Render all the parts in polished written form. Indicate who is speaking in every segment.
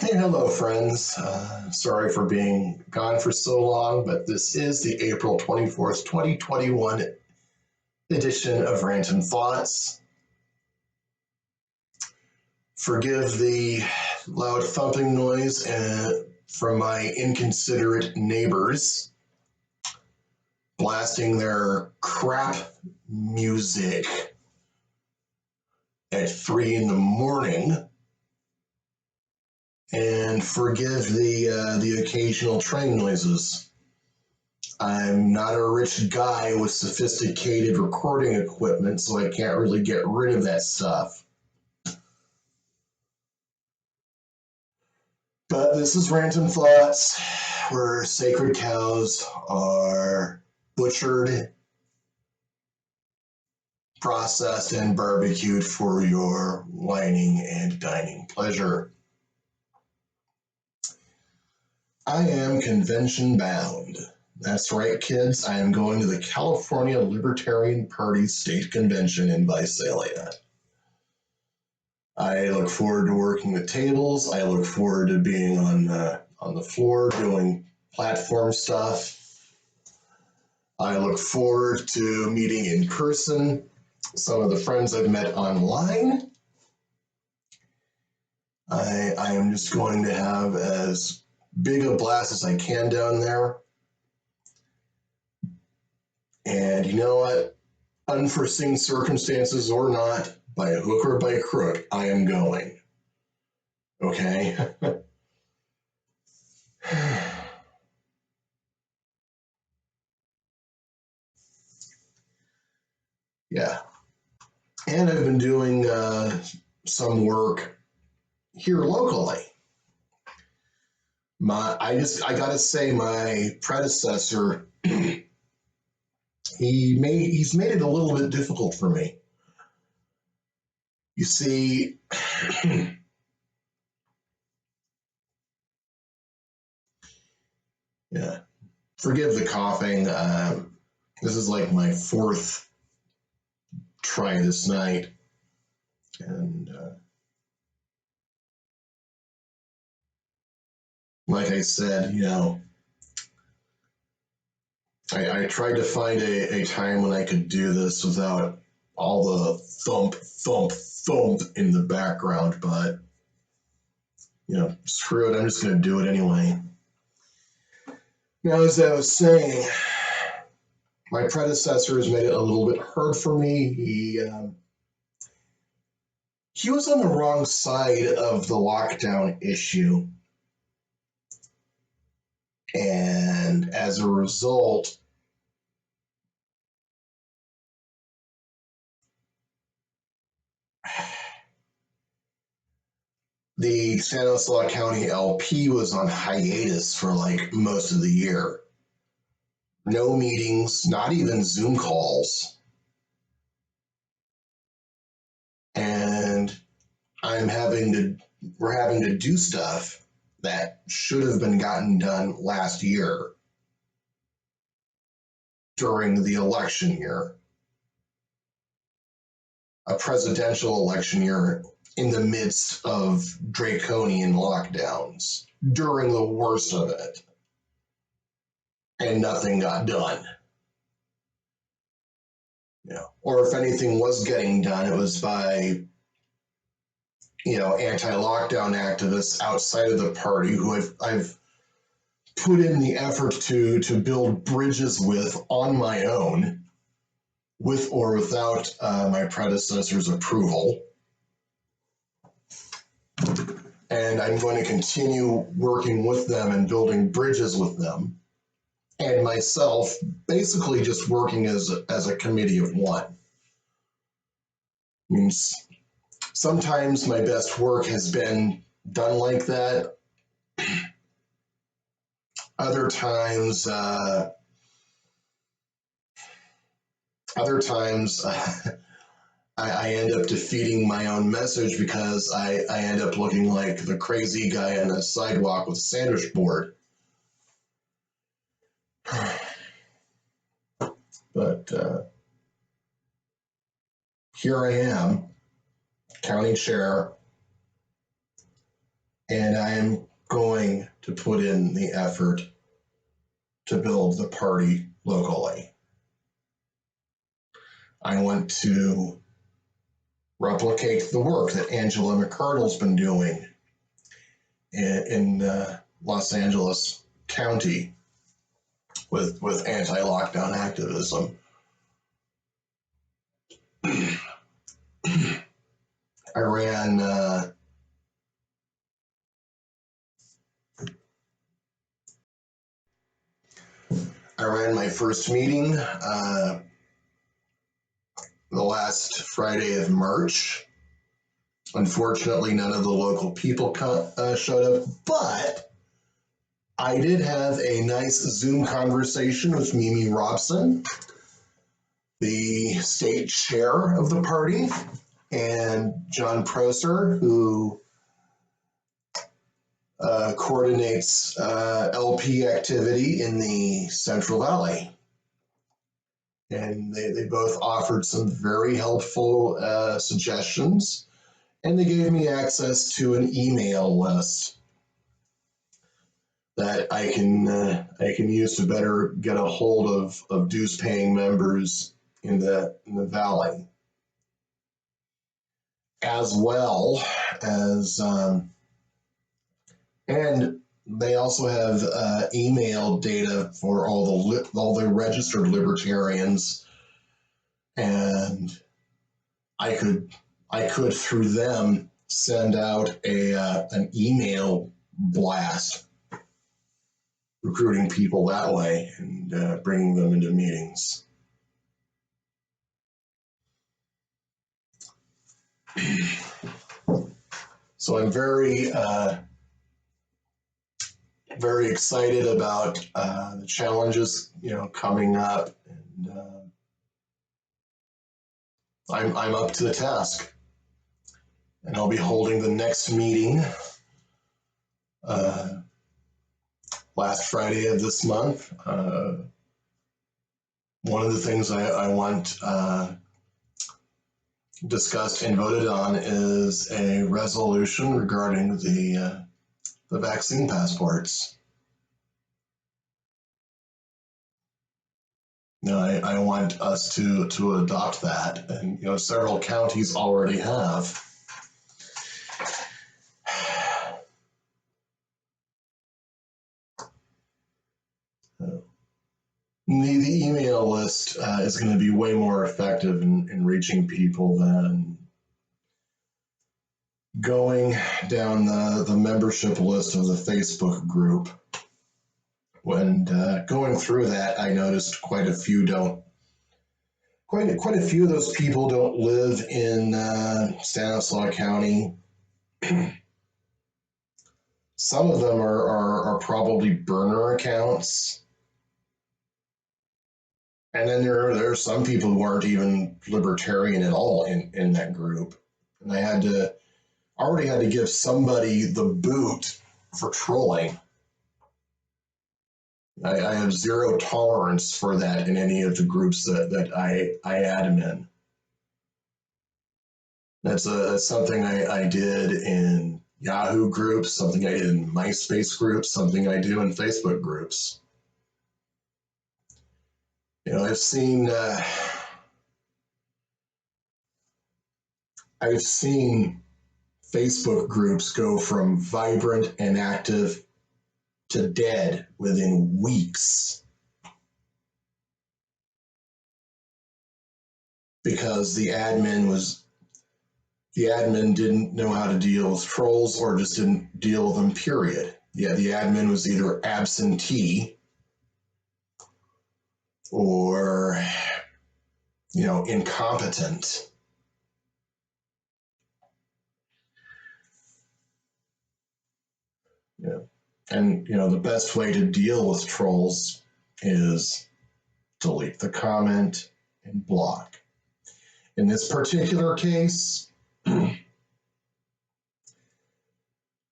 Speaker 1: Hey, hello, friends. Sorry for being gone for so long, but this is the April 24th, 2021 edition of Rant-Om Thoughts. Forgive the loud thumping noise from my inconsiderate neighbors blasting their crap music at 3 in the morning. And forgive the occasional train noises. I'm not a rich guy with sophisticated recording equipment, so I can't really get rid of that stuff. But this is Rant-Om Thoughts, where sacred cows are butchered, processed, and barbecued for your whining and dining pleasure. I am convention bound. That's right, kids. I am going to the California Libertarian Party State Convention in Visalia. I look forward to working the tables. I look forward to being on the floor doing platform stuff. I look forward to meeting in person some of the friends I've met online. I am just going to have as big a blast as I can down there. And you know what? Unforeseen circumstances or not, by hook or by crook, I am going. Okay? Yeah. And I've been doing some work here locally. I gotta say, my predecessor, he's made it a little bit difficult for me. You see, yeah, forgive the coughing. This is like my fourth try this night, and like I said, I tried to find a time when I could do this without all the thump, thump, thump in the background, but, screw it, I'm just going to do it anyway. Now, as I was saying, my predecessor has made it a little bit hard for me. He was on the wrong side of the lockdown issue. And as a result, the Stanislaus County LP was on hiatus for like most of the year. No meetings, not even Zoom calls. And we're having to do stuff that should have been gotten done last year during the election year. A presidential election year in the midst of draconian lockdowns during the worst of it. And nothing got done. Or if anything was getting done, it was by, anti-lockdown activists outside of the party who I've put in the effort to build bridges with on my own, with or without my predecessor's approval. And I'm going to continue working with them and building bridges with them. And myself basically just working as a committee of one. Means sometimes my best work has been done like that. Other times I end up defeating my own message because I end up looking like the crazy guy on the sidewalk with a sandwich board. But here I am, county chair, and I am going to put in the effort to build the party locally. I want to replicate the work that Angela McCardle's been doing in Los Angeles County with anti-lockdown activism. I ran my first meeting the last Friday of March. Unfortunately, none of the local people showed up, but I did have a nice Zoom conversation with Mimi Robson, the state chair of the party, and John Prosser, who coordinates LP activity in the Central Valley. And they both offered some very helpful suggestions, and they gave me access to an email list that I can use to better get a hold of dues-paying members in the valley, as well as and they also have email data for all the registered libertarians, and I could through them send out an email blast recruiting people that way and bringing them into meetings. So I'm very excited about the challenges coming up, and I'm up to the task. And I'll be holding the next meeting last Friday of this month. One of the things I want discussed and voted on is a resolution regarding the vaccine passports. I want us to adopt that, and several counties already have. The email list is going to be way more effective in reaching people than going down the membership list of the Facebook group. When going through that, I noticed quite a few of those people don't live in Stanislaus County. Some of them are probably burner accounts. And then there are some people who aren't even libertarian at all in that group. And I already had to give somebody the boot for trolling. I have zero tolerance for that in any of the groups that I admin. That's something I did in Yahoo groups, something I did in MySpace groups, something I do in Facebook groups. I've seen Facebook groups go from vibrant and active to dead within weeks because the admin didn't know how to deal with trolls or just didn't deal with them, period. Yeah, the admin was either absentee or incompetent. Yeah. And the best way to deal with trolls is delete the comment and block. In this particular case,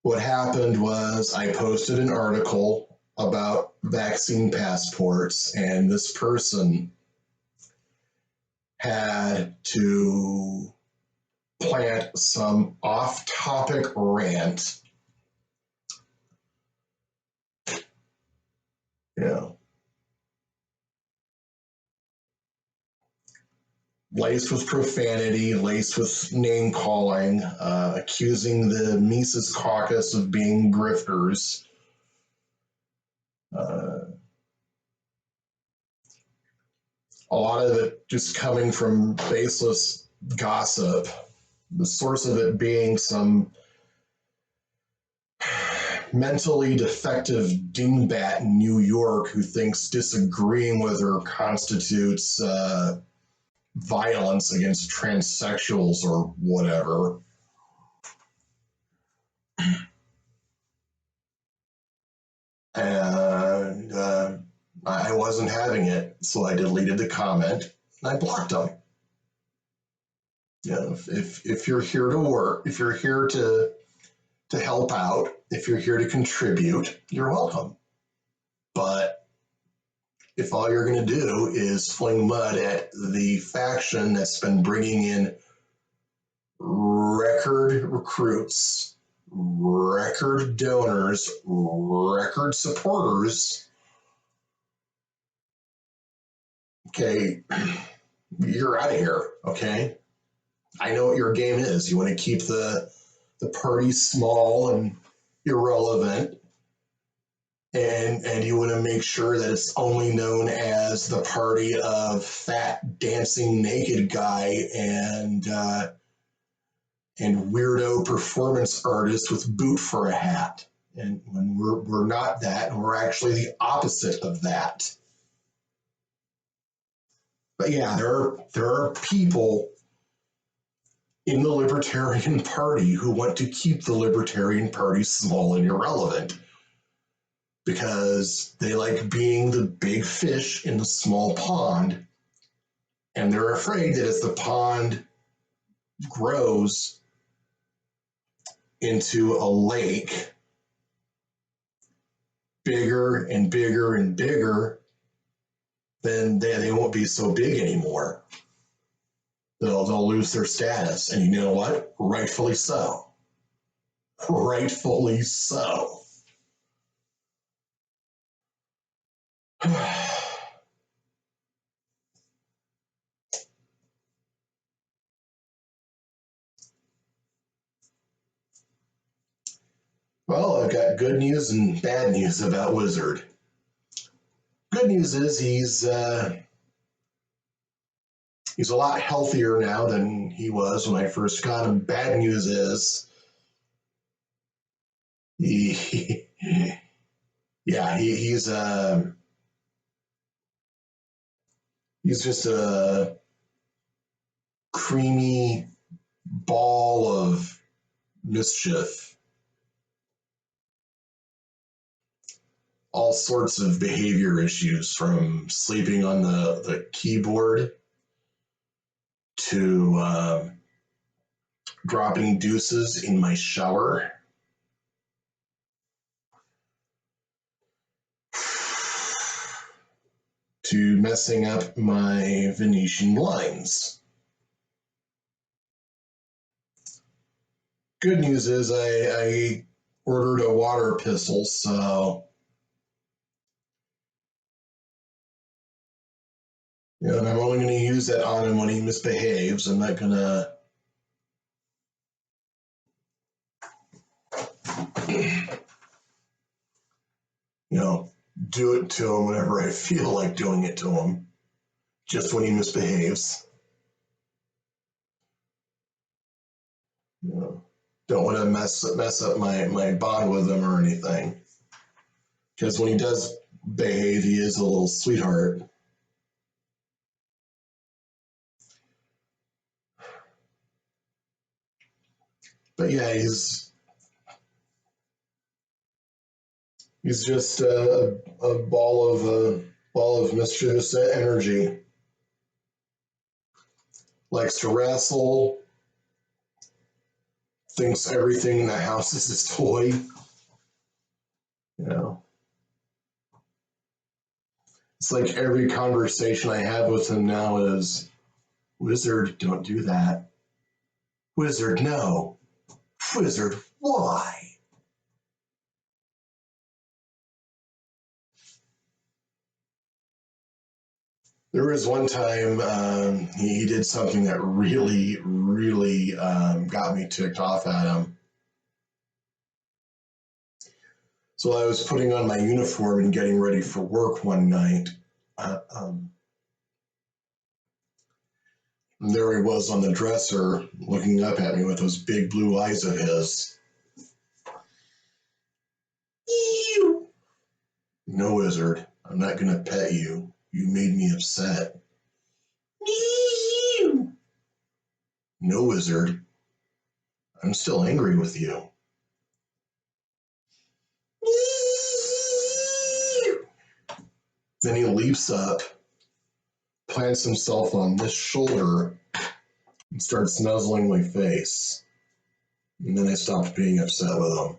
Speaker 1: what happened was I posted an article about vaccine passports, and this person had to plant some off-topic rant You know, laced with profanity, laced with name calling, accusing the Mises Caucus of being grifters. A lot of it just coming from baseless gossip. The source of it being some mentally defective dingbat in New York who thinks disagreeing with her constitutes violence against transsexuals or whatever. And I wasn't having it, so I deleted the comment and I blocked them. You know, if you're here to work, if you're here to help out, if you're here to contribute, you're welcome. But if all you're going to do is fling mud at the faction that's been bringing in record recruits, record donors, record supporters, okay, you're out of here, okay? I know what your game is. You want to keep the party small and irrelevant, and you want to make sure that it's only known as the party of fat dancing naked guy and weirdo performance artist with boot for a hat. And when we're not that, and we're actually the opposite of that. But yeah, there are people in the Libertarian Party who want to keep the Libertarian Party small and irrelevant because they like being the big fish in the small pond, and they're afraid that as the pond grows into a lake, bigger and bigger and bigger, then they won't be so big anymore. They'll lose their status, and you know what? Rightfully so. Rightfully so. Well, I've got good news and bad news about Wizard. Good news is he's a lot healthier now than he was when I first got him. Bad news is he's just a creamy ball of mischief. All sorts of behavior issues, from sleeping on the keyboard to dropping deuces in my shower. To messing up my Venetian blinds. Good news is I ordered a water pistol, so and I'm only going to use that on him when he misbehaves. I'm not going to do it to him whenever I feel like doing it to him, just when he misbehaves. Don't want to mess up my bond with him or anything. Because when he does behave, he is a little sweetheart. But yeah, he's just a ball of mischievous energy. Likes to wrestle. Thinks everything in the house is his toy. It's like every conversation I have with him now is, Wizard, don't do that. Wizard, no. Wizard, why? There was one time he did something that really, really got me ticked off at him. So I was putting on my uniform and getting ready for work one night. And there he was on the dresser looking up at me with those big blue eyes of his. Ew. No, wizard, I'm not going to pet you. You made me upset. Ew. No, wizard, I'm still angry with you. Ew. Then he leaps up, plants himself on this shoulder, and starts nuzzling my face. And then I stopped being upset with him.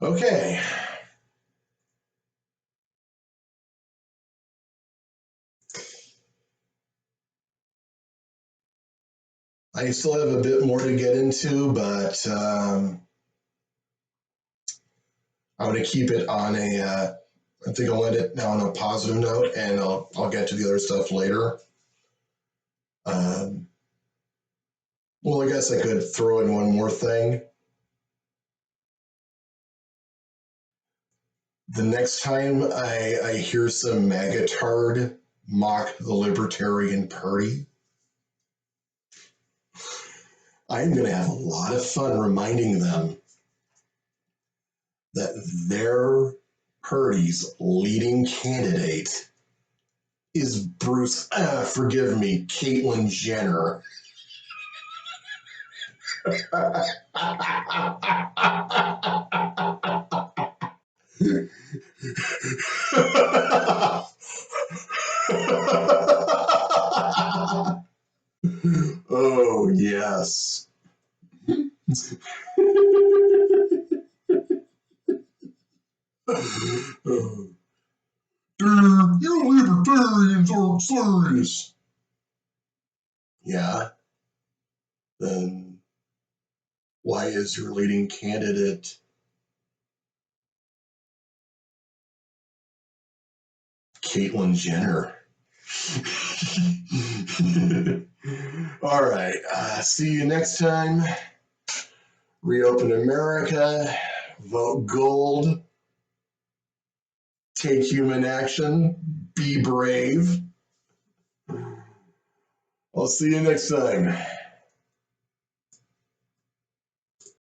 Speaker 1: Okay. I still have a bit more to get into, but I'm going to keep it on I think I'll end it now on a positive note, and I'll get to the other stuff later. Well, I guess I could throw in one more thing. The next time I hear some magatard mock the Libertarian Party, I'm going to have a lot of fun reminding them that their party's leading candidate is forgive me, Caitlyn Jenner. Oh, yes. You libertarians aren't serious. Yeah? Then why is your leading candidate Caitlyn Jenner? All right. See you next time. Reopen America. Vote gold. Take human action. Be brave. I'll see you next time.